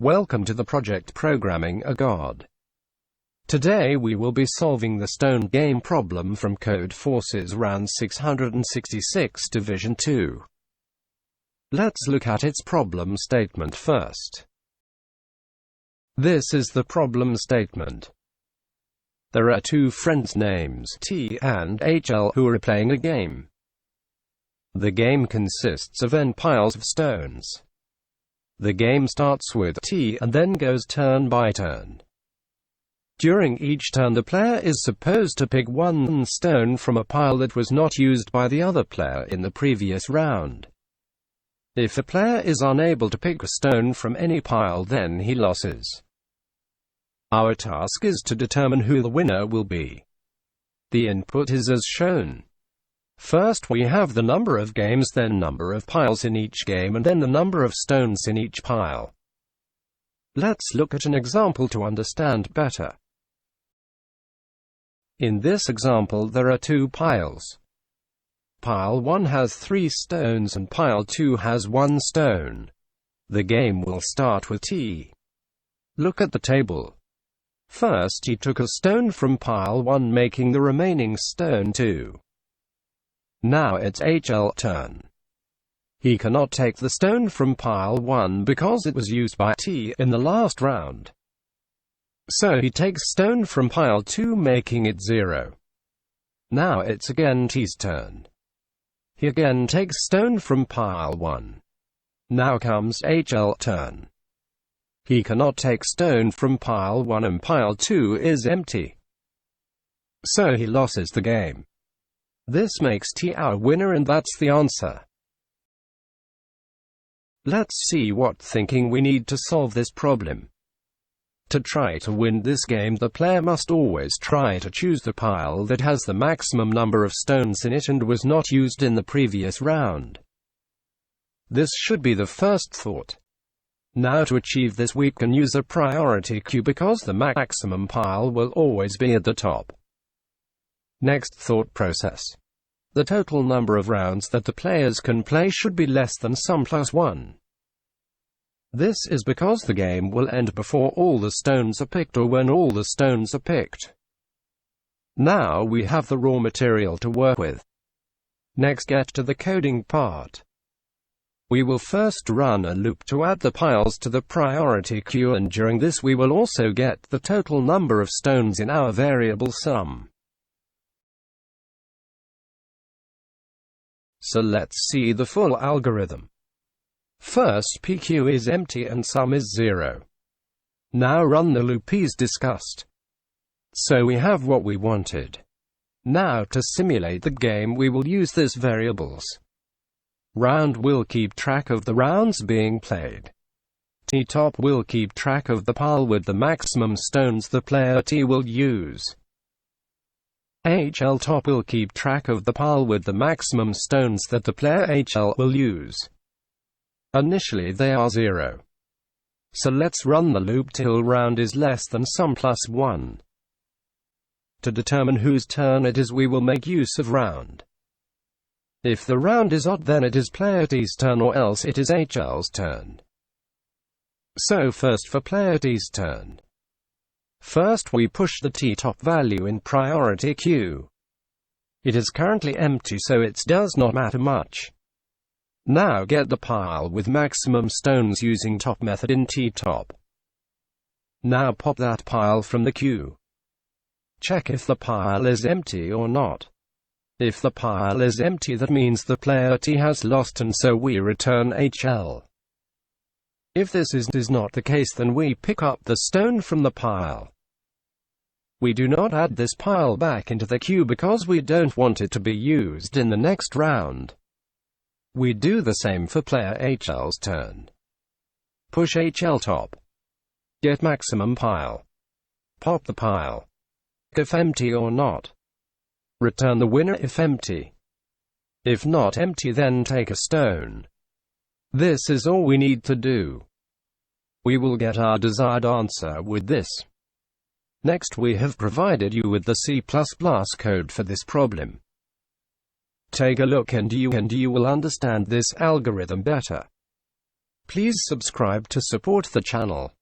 Welcome to the project Programming a God. Today we will be solving the stone game problem from Codeforces round 666 division 2. Let's look at its problem statement first. This is the problem statement. There are two friends names T and HL who are playing a game. The game consists of n piles of stones. The game starts with T and then goes turn by turn. During each turn the player is supposed to pick one stone from a pile that was not used by the other player in the previous round. If the player is unable to pick a stone from any pile, then he loses. Our task is to determine who the winner will be. The input is as shown. First we have the number of games, then number of piles in each game, and then the number of stones in each pile. Let's look at an example to understand better. In this example there are two piles. Pile 1 has 3 stones and pile 2 has 1 stone. The game will start with T. Look at the table. First he took a stone from pile 1, making the remaining stone 2. Now it's HL turn. He cannot take the stone from pile 1 because it was used by T in the last round. So he takes stone from pile 2, making it 0. Now it's again T's turn. He again takes stone from pile 1. Now comes HL turn. He cannot take stone from pile 1 and pile 2 is empty. So he loses the game. This makes T our winner, and that's the answer. Let's see what thinking we need to solve this problem. To try to win this game, the player must always try to choose the pile that has the maximum number of stones in it and was not used in the previous round. This should be the first thought. Now to achieve this we can use a priority queue because the maximum pile will always be at the top. Next thought process. The total number of rounds that the players can play should be less than sum plus 1. This is because the game will end before all the stones are picked or when all the stones are picked. Now we have the raw material to work with. Next, get to the coding part. We will first run a loop to add the piles to the priority queue, and during this we will also get the total number of stones in our variable sum. So let's see the full algorithm. First, PQ is empty and sum is 0. Now run the loop as discussed. So we have what we wanted. Now to simulate the game we will use this variables. Round will keep track of the rounds being played. T-top will keep track of the pile with the maximum stones the player T will use. HL top will keep track of the pile with the maximum stones that the player HL will use. Initially they are 0. So let's run the loop till round is less than sum plus 1. To determine whose turn it is we will make use of round. If the round is odd then it is player T's turn, or else it is HL's turn. So first for player T's turn. First we push the T-top value in priority queue. It is currently empty, so it does not matter much. Now get the pile with maximum stones using top method in T-top. Now pop that pile from the queue. Check if the pile is empty or not. If the pile is empty, that means the player T has lost, and so we return HL. If this is not the case, then we pick up the stone from the pile. We do not add this pile back into the queue because we don't want it to be used in the next round. We do the same for player HL's turn. Push HL top. Get maximum pile. Pop the pile. If empty or not. Return the winner if empty. If not empty, then take a stone. This is all we need to do. We will get our desired answer with this. Next, we have provided you with the C++ code for this problem. Take a look and you will understand this algorithm better. Please subscribe to support the channel.